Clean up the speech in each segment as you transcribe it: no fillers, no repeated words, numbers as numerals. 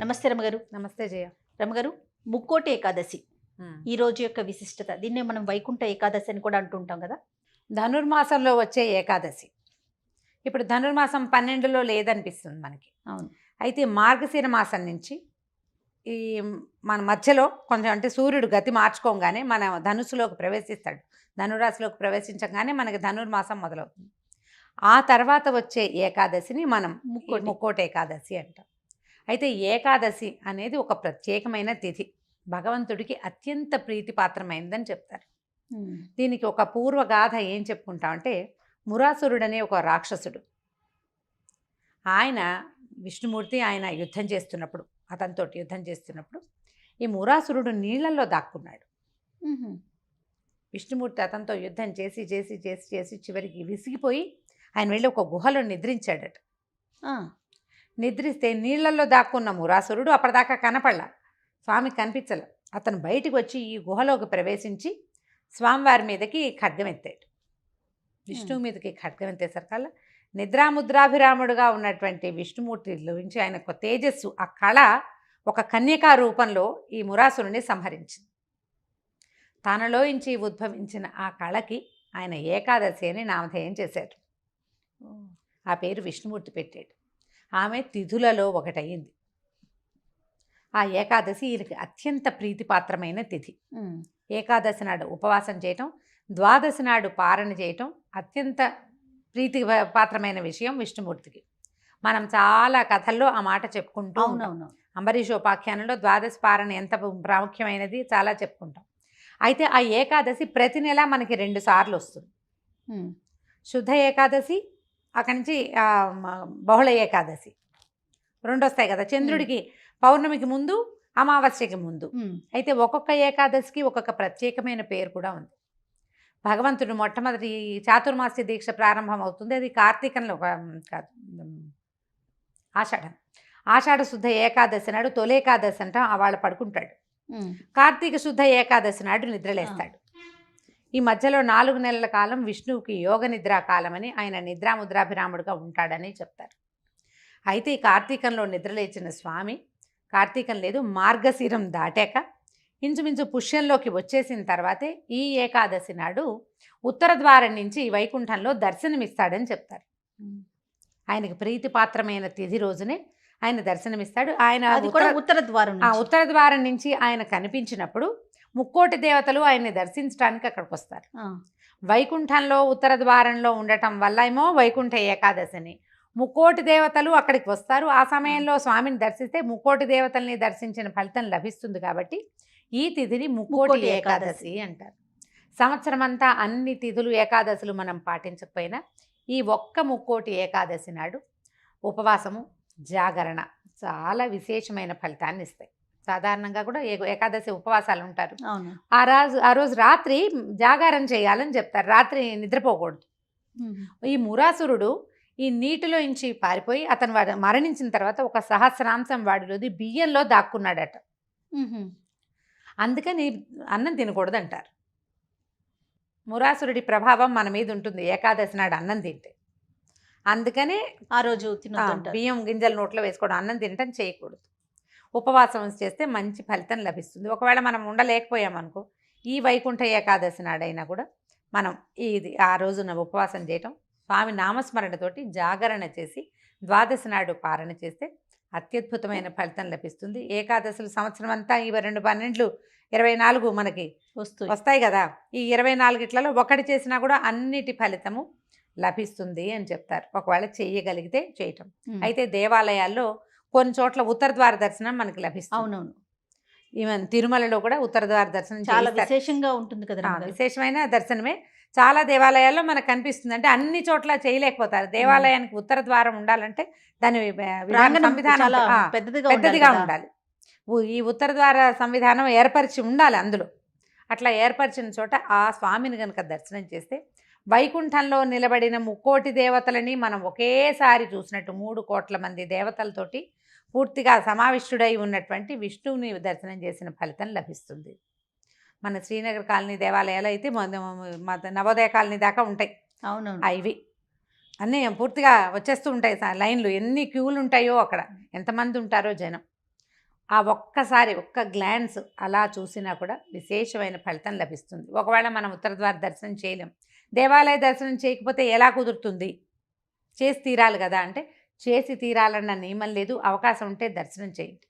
నమస్తే రమగారు. నమస్తే జయ. రమగారు, ముక్కోటి ఏకాదశి ఈ రోజు యొక్క విశిష్టత, దీన్నే మనం వైకుంఠ ఏకాదశి అని కూడా అంటుంటాం కదా. ధనుర్మాసంలో వచ్చే ఏకాదశి. ఇప్పుడు ధనుర్మాసం 12లో లేదనిపిస్తుంది మనకి. అవును. అయితే మార్గశిర మాసం నుంచి ఈ మన మధ్యలో కొంచెం అంటే సూర్యుడు గతి మార్చుకోగానే మన ధనుసులోకి ప్రవేశిస్తాడు. ధనురాశిలోకి ప్రవేశించగానే మనకి ధనుర్మాసం మొదలవుతుంది. ఆ తర్వాత వచ్చే ఏకాదశిని మనం ముక్కోటి ఏకాదశి అంటాం. అయితే ఏకాదశి అనేది ఒక ప్రత్యేకమైన తిథి, భగవంతుడికి అత్యంత ప్రీతిపాత్రమైనదని చెప్తారు. దీనికి ఒక పూర్వగాథ ఏం చెప్పుకుంటామంటే, మురాసురుడనే ఒక రాక్షసుడు, ఆయన విష్ణుమూర్తి ఆయన అతనితోటి యుద్ధం చేస్తున్నప్పుడు ఈ మురాసురుడు నీళ్లలో దాక్కున్నాడు. విష్ణుమూర్తి అతనితో యుద్ధం చేసి చేసి చేసి చేసి చివరికి విసిగిపోయి ఆయన వెళ్ళి ఒక గుహలో నిద్రించాడట. నిద్రిస్తే నీళ్లలో దాక్కున్న మురాసురుడు అప్పటిదాకా కనపడలా, స్వామి కనిపించలే. అతను బయటికి వచ్చి ఈ గుహలోకి ప్రవేశించి స్వామివారి మీదకి ఖడ్గం ఎత్తాడు. విష్ణువు మీదకి ఖడ్గం ఎత్తేసరికల్లా నిద్రాముద్రాభిరాముడుగా ఉన్నటువంటి విష్ణుమూర్తిలోంచి ఆయన ఒక తేజస్సు, ఆ కళ ఒక కన్యకా రూపంలో ఈ మురాసురుని సంహరించింది. తనలోంచి ఉద్భవించిన ఆ కళకి ఆయన ఏకాదశి అని నామధేయం చేశారు. ఆ పేరు విష్ణుమూర్తి పెట్టాడు. ఆమె తిథులలో ఒకటయింది. ఆ ఏకాదశి ఈయనకి అత్యంత ప్రీతిపాత్రమైన తిథి. ఏకాదశి నాడు ఉపవాసం చేయటం, ద్వాదశి నాడు పారణ చేయటం అత్యంత ప్రీతి పాత్రమైన విషయం విష్ణుమూర్తికి. మనం చాలా కథల్లో ఆ మాట చెప్పుకుంటూ ఉంటాం. అంబరీషోపాఖ్యానంలో ద్వాదశి పారణ ఎంత ప్రాముఖ్యమైనది చాలా చెప్పుకుంటాం. అయితే ఆ ఏకాదశి ప్రతి నెల మనకి 2 సార్లు వస్తుంది. శుద్ధ ఏకాదశి, అక్కడి నుంచి బహుళ ఏకాదశి 2 వస్తాయి కదా. చంద్రుడికి పౌర్ణమికి ముందు, అమావాస్యకి ముందు. అయితే ఒక్కొక్క ఏకాదశికి ఒక్కొక్క ప్రత్యేకమైన పేరు కూడా ఉంది. భగవంతుడు మొట్టమొదటి చాతుర్మాస్య దీక్ష ప్రారంభం అవుతుంది. అది కార్తీకంలో ఆషాఢ శుద్ధ ఏకాదశి నాడు తొలేకాదశి అంటాం, వాళ్ళు పడుకుంటాడు. కార్తీక శుద్ధ ఏకాదశి నాడు నిద్రలేస్తాడు. ఈ మధ్యలో 4 నెలల కాలం విష్ణువుకి యోగ నిద్రా కాలం అని, ఆయన నిద్రాముద్రాభిరాముడుగా ఉంటాడని చెప్తారు. అయితే ఈ కార్తీకంలో నిద్రలేచిన స్వామి, కార్తీకం లేదు మార్గశిరం దాటాక ఇంచుమించు పుష్యంలోకి వచ్చేసిన తర్వాతే ఈ ఏకాదశి నాడు ఉత్తర ద్వారం నుంచి వైకుంఠంలో దర్శనమిస్తాడని చెప్తారు. ఆయనకి ప్రీతిపాత్రమైన తిథి రోజునే ఆయన దర్శనమిస్తాడు. ఆయన ఉత్తర ద్వారం నుంచి ఆయన కనిపించినప్పుడు ముక్కోటి దేవతలు ఆయన్ని దర్శించడానికి అక్కడికి వస్తారు. వైకుంఠంలో ఉత్తర ద్వారంలో ఉండటం వల్ల ఏమో వైకుంఠ ఏకాదశిని, ముక్కోటి దేవతలు అక్కడికి వస్తారు. ఆ సమయంలో స్వామిని దర్శిస్తే ముక్కోటి దేవతల్ని దర్శించిన ఫలితం లభిస్తుంది. కాబట్టి ఈ తిథిని ముక్కోటి ఏకాదశి అంటారు. సంవత్సరం అంతా అన్ని తిథులు ఏకాదశులు మనం పాటించకపోయినా ఈ ఒక్క ముక్కోటి ఏకాదశి నాడు ఉపవాసము, జాగరణ చాలా విశేషమైన ఫలితాన్ని ఇస్తాయి. సాధారణంగా కూడా ఏకాదశి ఉపవాసాలు ఉంటారు. ఆ రోజు రాత్రి జాగారం చేయాలని చెప్తారు. రాత్రి నిద్రపోకూడదు. ఈ మురాసురుడు ఈ నీటిలో నుంచి పారిపోయి అతను మరణించిన తర్వాత ఒక సహస్రాంశం వాడిలోది బియ్యంలో దాక్కున్నాడట. అందుకని అన్నం తినకూడదు అంటారు. మురాసురుడి ప్రభావం మన మీద ఉంటుంది ఏకాదశి నాడు అన్నం తింటే. అందుకనే ఆ రోజు బియ్యం గింజలు నోట్లో వేసుకోవడం, అన్నం తినటం చేయకూడదు. ఉపవాసం చేస్తే మంచి ఫలితం లభిస్తుంది. ఒకవేళ మనం ఉండలేకపోయామనుకో, ఈ వైకుంఠ ఏకాదశి నాడైనా కూడా మనం ఆ రోజున ఉపవాసం చేయటం, స్వామి నామస్మరణతోటి జాగరణ చేసి ద్వాదశి నాడు పారణ చేస్తే అత్యద్భుతమైన ఫలితం లభిస్తుంది. ఏకాదశులు సంవత్సరం అంతా ఈ 2 12 24 మనకి వస్తాయి కదా. ఈ 24 ఒకటి చేసినా కూడా అన్నిటి ఫలితము లభిస్తుంది అని చెప్తారు, ఒకవేళ చేయగలిగితే చేయటం. అయితే దేవాలయాల్లో కొన్ని చోట్ల ఉత్తర ద్వార దర్శనం మనకి లభిస్తుంది. అవునవును. ఈవెన్ తిరుమలలో కూడా ఉత్తర ద్వార దర్శనం చాలా విశేషంగా ఉంటుంది కదా. విశేషమైన దర్శనమే చాలా దేవాలయాల్లో మనకు కనిపిస్తుంది. అంటే అన్ని చోట్ల చేయలేకపోతారు. దేవాలయానికి ఉత్తర ద్వారం ఉండాలంటే దాని సంవిధానం పెద్దదిగా ఉండాలి. ఈ ఉత్తర ద్వార సంవిధానం ఏర్పరిచి ఉండాలి అందులో. అట్లా ఏర్పరిచిన చోట ఆ స్వామిని కనుక దర్శనం చేస్తే వైకుంఠంలో నిలబడిన ముక్కోటి దేవతలని మనం ఒకేసారి చూసినట్టు 3 కోట్ల మంది దేవతలతోటి పూర్తిగా సమావిష్టుడై ఉన్నటువంటి విష్ణువుని దర్శనం చేసిన ఫలితం లభిస్తుంది. మన శ్రీనగర్ కాలనీ దేవాలయాలు అయితే నవోదయ కాలనీ దాకా ఉంటాయి. అవునవును. ఇవి అన్నీ పూర్తిగా వచ్చేస్తూ ఉంటాయి లైన్లు. ఎన్ని క్యూలు ఉంటాయో అక్కడ, ఎంతమంది ఉంటారో జనం. ఆ ఒక్కసారి ఒక్క గ్లాన్స్ అలా చూసినా కూడా విశేషమైన ఫలితం లభిస్తుంది. ఒకవేళ మనం ఉత్తర ద్వార దర్శనం చేయలేం, దేవాలయ దర్శనం చేయకపోతే ఎలా కుదురుతుంది? చేసి తీరాలి కదా అంటే, చేసి తీరాలన్న నియమం లేదు. అవకాశం ఉంటే దర్శనం చేయండి.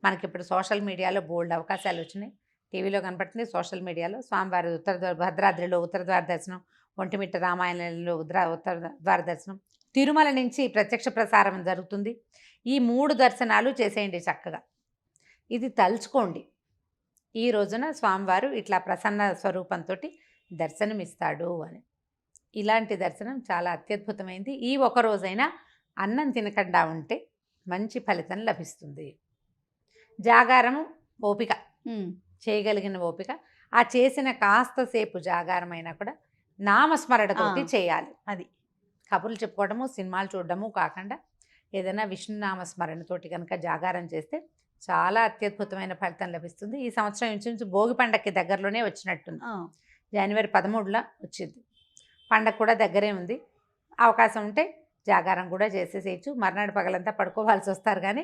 మనకిప్పుడు సోషల్ మీడియాలో బోల్డ్ అవకాశాలు వచ్చినాయి. టీవీలో కనపడుతుంది, సోషల్ మీడియాలో స్వామివారి ఉత్తర ద్వార, భద్రాద్రిలో ఉత్తర ద్వార దర్శనం, ఒంటిమిట్ట రామాయణంలో ఉత్తర ద్వార దర్శనం, తిరుమల నుంచి ప్రత్యక్ష ప్రసారం జరుగుతుంది. ఈ 3 దర్శనాలు చేసేయండి చక్కగా. ఇది తలుచుకోండి, ఈ రోజున స్వామివారు ఇట్లా ప్రసన్న స్వరూపంతో దర్శనమిస్తాడు అని. ఇలాంటి దర్శనం చాలా అత్యద్భుతమైంది. ఈ ఒక రోజైనా అన్నం తినకుండా ఉంటే మంచి ఫలితం లభిస్తుంది. జాగారము ఓపిక, చేయగలిగిన ఓపిక, ఆ చేసిన కాస్తసేపు జాగారమైనా కూడా నామస్మరణతోటి చేయాలి. అది కబుర్లు చెప్పుకోవడము, సినిమాలు చూడడము కాకుండా ఏదైనా విష్ణునామస్మరణతోటి కనుక జాగారం చేస్తే చాలా అత్యద్భుతమైన ఫలితం లభిస్తుంది. ఈ సంవత్సరం ఇంచుమించు భోగి పండగకి దగ్గరలోనే వచ్చినట్టుంది. జనవరి 13 వచ్చింది. పండగ కూడా దగ్గరే ఉంది. అవకాశం ఉంటే జాగారం కూడా చేసేసేయచ్చు. మర్నాడు పగలంతా పడుకోవాల్సి వస్తారు. కానీ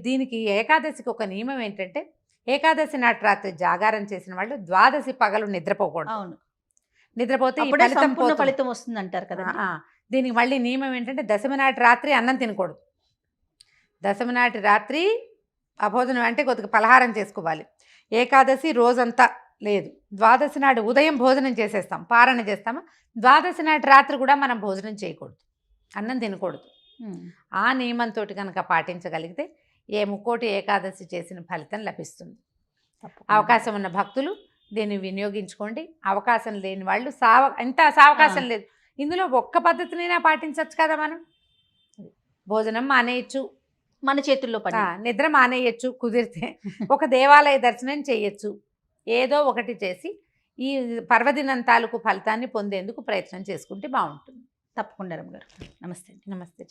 దీనికి ఏకాదశికి ఒక నియమం ఏంటంటే, ఏకాదశి నాటి రాత్రి జాగారం చేసిన వాళ్ళు ద్వాదశి పగలు నిద్రపోకూడదు. అవును, నిద్రపోతే ఫలితం వస్తుంది అంటారు కదా. దీనికి మళ్ళీ నియమం ఏంటంటే, దశమి నాటి రాత్రి అన్నం తినకూడదు. దశమి నాటి రాత్రి అభోజనం అంటే కొద్దిగా పలహారం చేసుకోవాలి. ఏకాదశి రోజంతా లేదు, ద్వాదశి నాడు ఉదయం భోజనం చేసేస్తాం, పారణ చేస్తాము. ద్వాదశి నాటి రాత్రి కూడా మనం భోజనం చేయకూడదు, అన్నం తినకూడదు. ఆ నియమంతో కనుక పాటించగలిగితే ఏ ముక్కోటి ఏకాదశి చేసిన ఫలితం లభిస్తుంది. అవకాశం ఉన్న భక్తులు దీన్ని వినియోగించుకోండి. అవకాశం లేని వాళ్ళు ఎంత సావకాశం లేదు, ఇందులో ఒక్క పద్ధతినైనా పాటించవచ్చు కదా. మనం భోజనం మానేయచ్చు, మన చేతుల్లో పని, నిద్ర మానేయచ్చు కుదిరితే, ఒక దేవాలయ దర్శనం చేయొచ్చు. ఏదో ఒకటి చేసి ఈ పర్వదినం తాలూకు ఫలితాన్ని పొందేందుకు ప్రయత్నం చేసుకుంటే బాగుంటుంది. తప్పకుండా రమ్మగారు. నమస్తే. నమస్తే.